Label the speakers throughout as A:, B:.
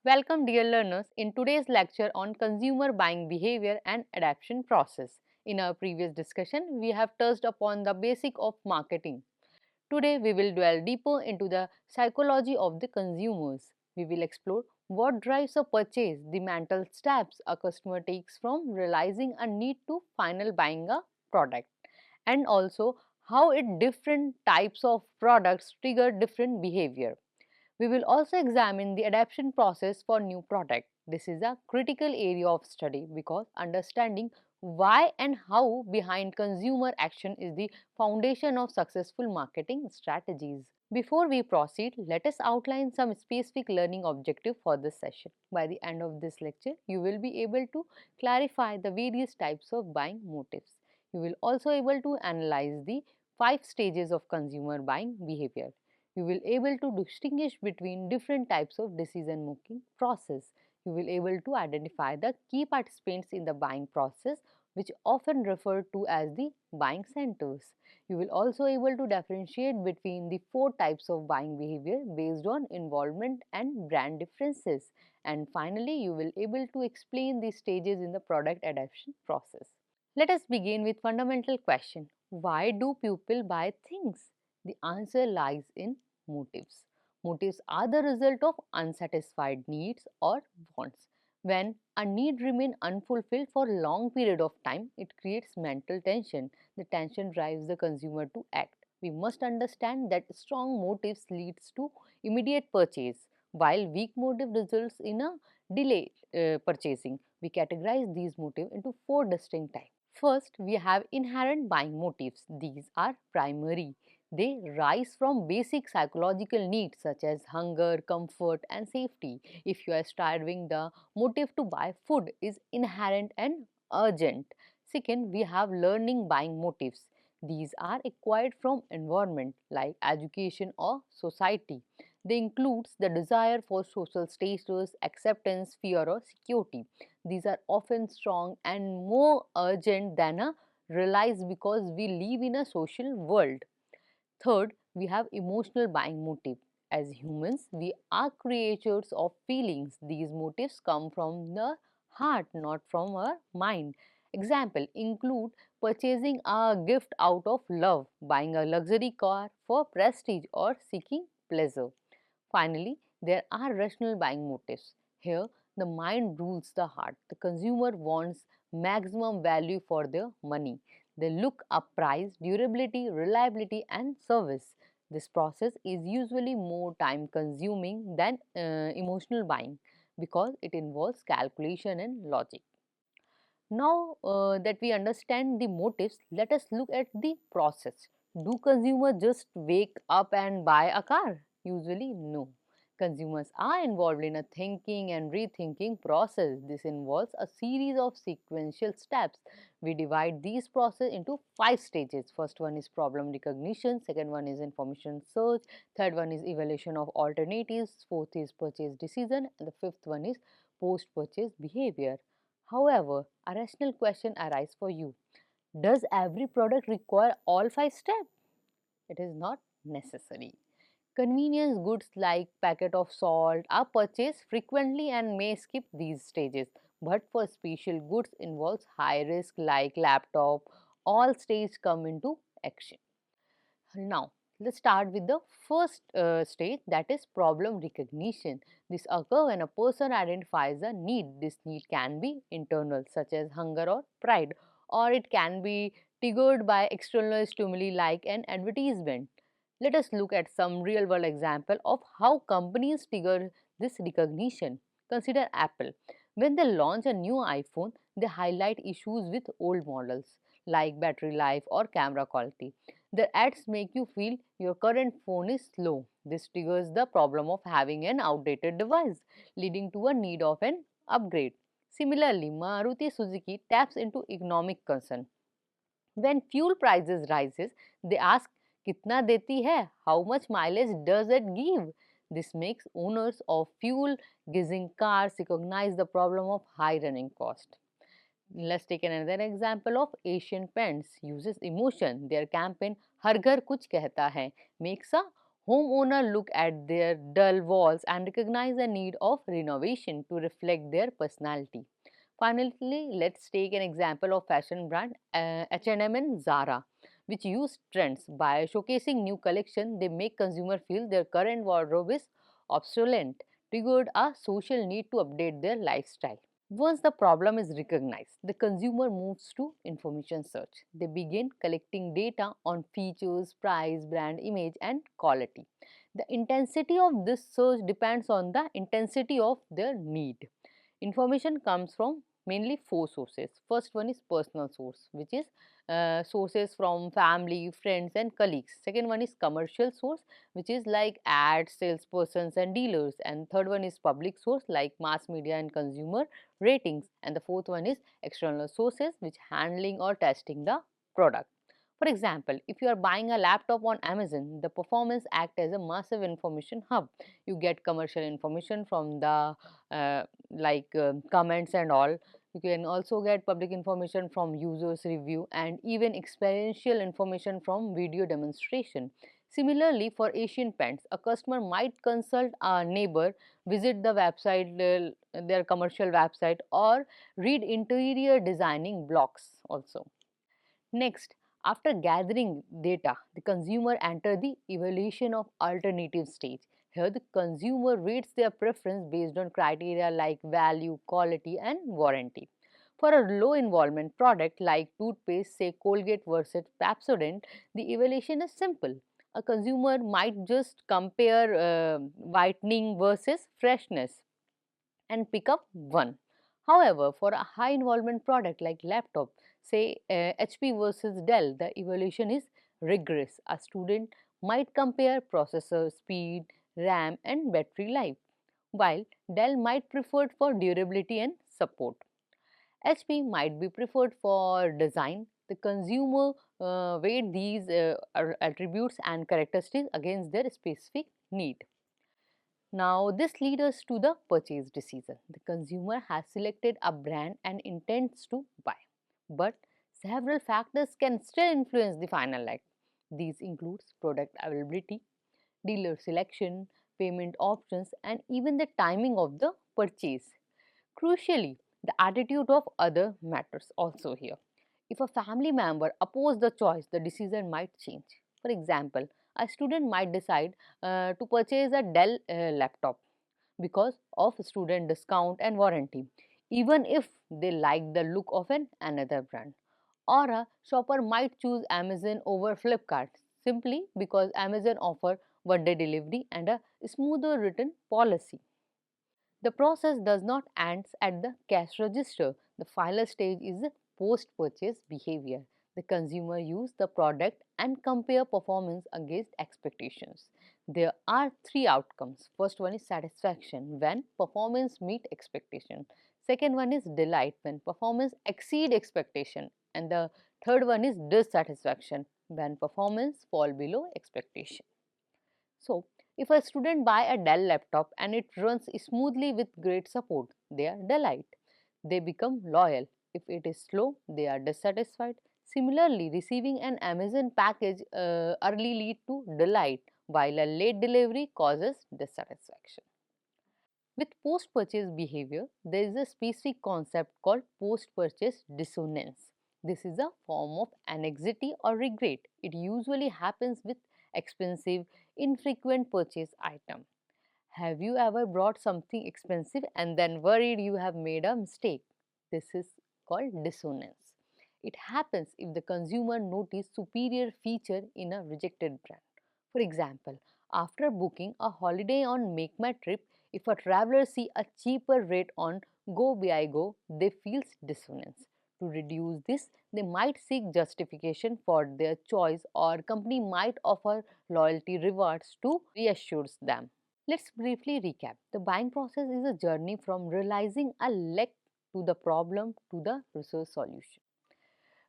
A: Welcome dear learners in today's lecture on consumer buying behavior and adaptation process. In our previous discussion, we have touched upon the basic of marketing. Today we will delve deeper into the psychology of the consumers. We will explore what drives a purchase, the mental steps a customer takes from realizing a need to final buying a product, and also how different types of products trigger different behavior. We will also examine the adaptation process for new product. This is a critical area of study because understanding why and how behind consumer action is the foundation of successful marketing strategies. Before we proceed, let us outline some specific learning objective for this session. By the end of this lecture, you will be able to clarify the various types of buying motives. You will also able to analyze the 5 stages of consumer buying behavior. You will able to distinguish between different types of decision making process. You will able to identify the key participants in the buying process, which often referred to as the buying centers. You will also able to differentiate between the 4 types of buying behavior based on involvement and brand differences. And finally, you will able to explain the stages in the product adaptation process. Let us begin with fundamental question. Why do people buy things? The answer lies in motives. Motives are the result of unsatisfied needs or wants. When a need remains unfulfilled for a long period of time, it creates mental tension. The tension drives the consumer to act. We must understand that strong motives leads to immediate purchase, while weak motive results in a delayed purchasing. We categorize these motives into 4 distinct types. First, we have inherent buying motives. These are primary. They rise from basic psychological needs such as hunger, comfort, and safety. If you are starving, the motive to buy food is inherent and urgent. Second, we have learning buying motives. These are acquired from environment like education or society. They includes the desire for social status, acceptance, fear, or security. These are often strong and more urgent than a realize because we live in a social world. Third, we have emotional buying motive. As humans, we are creatures of feelings. These motives come from the heart, not from our mind. Example include purchasing a gift out of love, buying a luxury car for prestige, or seeking pleasure. Finally, there are rational buying motives. Here, the mind rules the heart. The consumer wants maximum value for their money. They look up price, durability, reliability, and service. This process is usually more time consuming than emotional buying because it involves calculation and logic. Now that we understand the motives, let us look at the process. Do consumers just wake up and buy a car? Usually, no. Consumers are involved in a thinking and rethinking process. This involves a series of sequential steps. We divide these process into 5 stages. First one is problem recognition, second one is information search, third one is evaluation of alternatives, fourth is purchase decision, and the fifth one is post-purchase behavior. However, a rational question arises for you. Does every product require all 5 steps? It is not necessary. Convenience goods like packet of salt are purchased frequently and may skip these stages. But for special goods involves high risk like laptop, all stages come into action. Now, let's start with the first stage, that is problem recognition. This occurs when a person identifies a need. This need can be internal such as hunger or pride, or it can be triggered by external stimuli like an advertisement. Let us look at some real world example of how companies trigger this recognition. Consider Apple. When they launch a new iPhone, they highlight issues with old models like battery life or camera quality. The ads make you feel your current phone is slow. This triggers the problem of having an outdated device, leading to a need of an upgrade. Similarly, Maruti Suzuki taps into economic concern. When fuel prices rises, they ask kitna deti hai? How much mileage does it give? This makes owners of fuel guzzling cars recognize the problem of high running cost. Let's take another example of Asian Paints uses emotion. Their campaign Har Ghar Kuch Kehta Hai makes a Homeowners look at their dull walls and recognize the need of renovation to reflect their personality. Finally, let's take an example of fashion brand H&M and Zara, which use trends. By showcasing new collection, they make consumer feel their current wardrobe is obsolete, triggered a social need to update their lifestyle. Once the problem is recognized, the consumer moves to information search. They begin collecting data on features, price, brand image, and quality. The intensity of this search depends on the intensity of their need. Information comes from mainly four sources. First one is personal source, which is sources from family, friends, and colleagues. Second one is commercial source, which is like ads, salespersons, and dealers. And third one is public source, like mass media and consumer ratings. And the fourth one is external sources, which handling or testing the product. For example, if you are buying a laptop on Amazon, the performance act as a massive information hub. You get commercial information from the comments and all. You can also get public information from users review and even experiential information from video demonstration. Similarly, for Asian Paints, a customer might consult a neighbor, visit the website, their commercial website, or read interior designing blogs also. Next, after gathering data, the consumer enter the evaluation of alternative stage. Here, the consumer rates their preference based on criteria like value, quality, and warranty. For a low involvement product like toothpaste, say Colgate versus Pepsodent, the evaluation is simple. A consumer might just compare whitening versus freshness and pick up one. However, for a high involvement product like laptop, say HP versus Dell, the evaluation is rigorous. A student might compare processor speed, RAM, and battery life, while Dell might preferred for durability and support. HP might be preferred for design. The consumer weight these attributes and characteristics against their specific need. Now, this leads us to the purchase decision. The consumer has selected a brand and intends to buy, but several factors can still influence the final act. These includes product availability, dealer selection, payment options, and even the timing of the purchase. Crucially, the attitude of other matters also here. If a family member opposes the choice, the decision might change. For example, a student might decide to purchase a Dell laptop because of student discount and warranty, even if they like the look of another brand. Or a shopper might choose Amazon over Flipkart simply because Amazon offers one day delivery and a smoother return policy. The process does not end at the cash register. The final stage is the post-purchase behavior. The consumer use the product and compare performance against expectations. There are three outcomes. First one is satisfaction when performance meet expectation. Second one is delight when performance exceed expectation. And the third one is dissatisfaction when performance fall below expectation. So, if a student buy a Dell laptop and it runs smoothly with great support, they are delight. They become loyal. If it is slow, they are dissatisfied. Similarly, receiving an Amazon package early lead to delight, while a late delivery causes dissatisfaction. With post-purchase behavior, there is a specific concept called post-purchase dissonance. This is a form of anxiety or regret. It usually happens with expensive, infrequent purchase item. Have you ever bought something expensive and then worried you have made a mistake? This is called dissonance. It happens if the consumer notices superior feature in a rejected brand. For example, after booking a holiday on Make My Trip, if a traveler see a cheaper rate on Go, they feel dissonance. To reduce this, they might seek justification for their choice or company might offer loyalty rewards to reassure them. Let's briefly recap. The buying process is a journey from realizing a lack to the problem to the resource solution.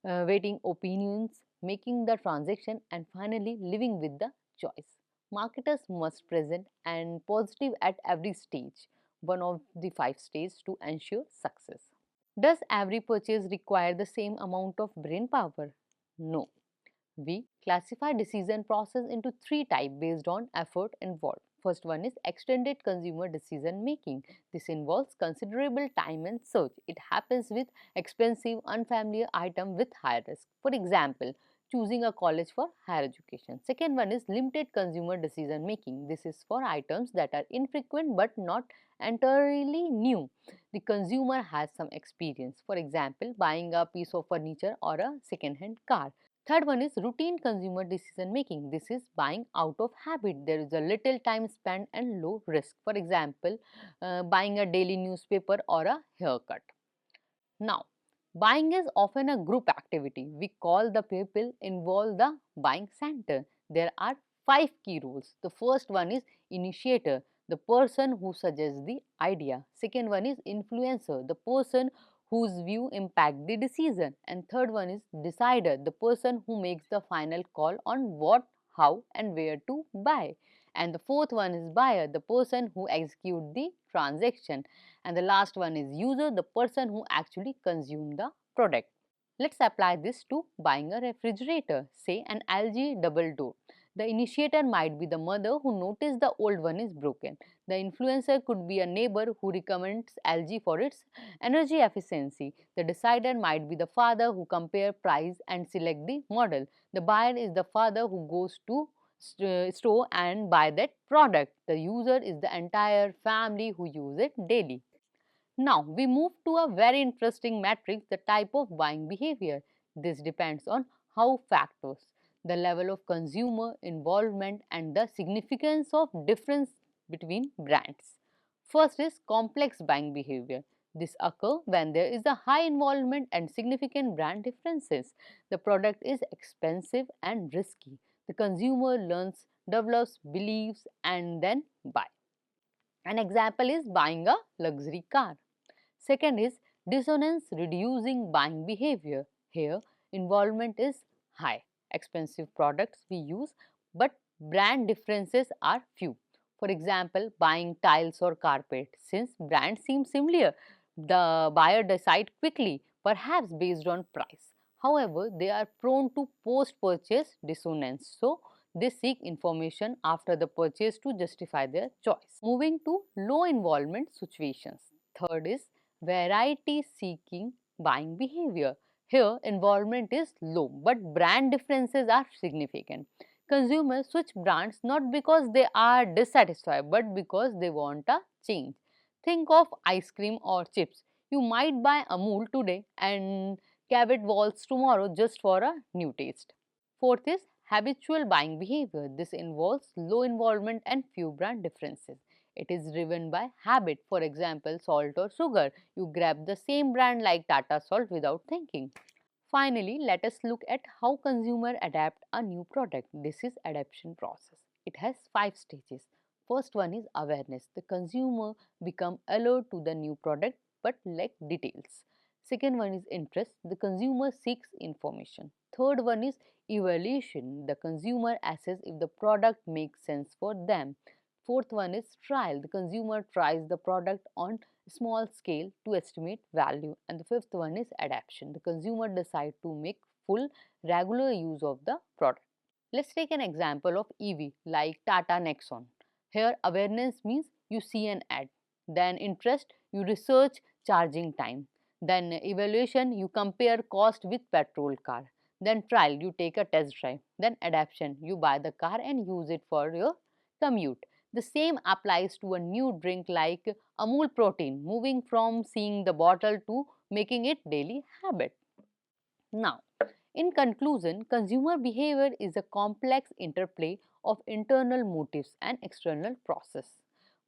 A: Waiting opinions, making the transaction, and finally living with the choice. Marketers must present and positive at every stage, one of the five stages to ensure success. Does every purchase require the same amount of brain power? No. We classify decision process into three types based on effort involved. First one is extended consumer decision making. This involves considerable time and search. It happens with expensive, unfamiliar item with high risk. For example, choosing a college for higher education. Second one is limited consumer decision making. This is for items that are infrequent but not entirely new. The consumer has some experience. For example, buying a piece of furniture or a second-hand car. Third one is routine consumer decision making. This is buying out of habit. There is a little time spent and low risk. For example, buying a daily newspaper or a haircut. Now, buying is often a group activity. We call the people involved the buying center. There are five key rules. The first one is initiator, the person who suggests the idea. Second one is influencer, the person whose view impact the decision. And third one is decider, the person who makes the final call on what, how and where to buy. And the fourth one is buyer, the person who execute the transaction. And the last one is user, the person who actually consume the product. Let's apply this to buying a refrigerator, say an LG double door. The initiator might be the mother who noticed the old one is broken. The influencer could be a neighbor who recommends LG for its energy efficiency. The decider might be the father who compare price and select the model. The buyer is the father who goes to store and buy that product. The user is the entire family who use it daily. Now, we move to a very interesting matrix, the type of buying behavior. This depends on how factors, the level of consumer involvement and the significance of difference between brands. First is complex buying behavior. This occurs when there is a high involvement and significant brand differences. The product is expensive and risky. The consumer learns, develops, believes and then buy. An example is buying a luxury car. Second is dissonance reducing buying behavior. Here, involvement is high. Expensive products we use, but brand differences are few. For example, buying tiles or carpet. Since brands seem similar, the buyer decide quickly, perhaps based on price. However, they are prone to post-purchase dissonance. So, they seek information after the purchase to justify their choice. Moving to low involvement situations. Third is variety seeking buying behavior. Here, involvement is low, but brand differences are significant. Consumers switch brands not because they are dissatisfied, but because they want a change. Think of ice cream or chips. You might buy Amul today and Cabot Walls tomorrow just for a new taste. Fourth is habitual buying behavior. This involves low involvement and few brand differences. It is driven by habit. For example, salt or sugar. You grab the same brand like Tata Salt without thinking. Finally, let us look at how consumer adapt a new product. This is adaptation process. It has five stages. First one is awareness. The consumer become alert to the new product but lack details. Second one is interest. The consumer seeks information. Third one is evaluation. The consumer assess if the product makes sense for them. Fourth one is trial. The consumer tries the product on small scale to estimate value. And the fifth one is adaptation. The consumer decide to make full regular use of the product. Let's take an example of EV like Tata Nexon. Here awareness means you see an ad. Then interest, you research charging time. Then evaluation, you compare cost with petrol car. Then trial, you take a test drive. Then adaptation, you buy the car and use it for your commute. The same applies to a new drink like Amul Protein, moving from seeing the bottle to making it daily habit. Now, in conclusion, consumer behavior is a complex interplay of internal motives and external process.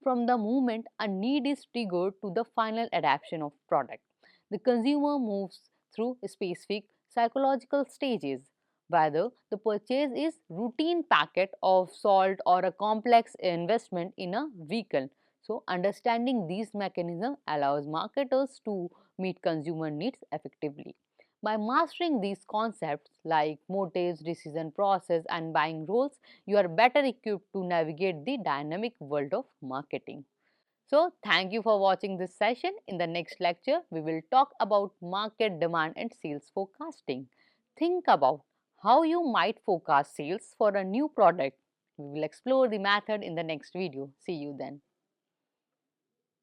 A: From the moment a need is triggered to the final adaptation of product, the consumer moves through specific psychological stages. Whether the purchase is routine packet of salt or a complex investment in a vehicle. So, understanding these mechanisms allows marketers to meet consumer needs effectively. By mastering these concepts like motives, decision process, and buying rules, you are better equipped to navigate the dynamic world of marketing. So, thank you for watching this session. In the next lecture, we will talk about market demand and sales forecasting. Think about how you might forecast sales for a new product. We will explore the method in the next video. See you then.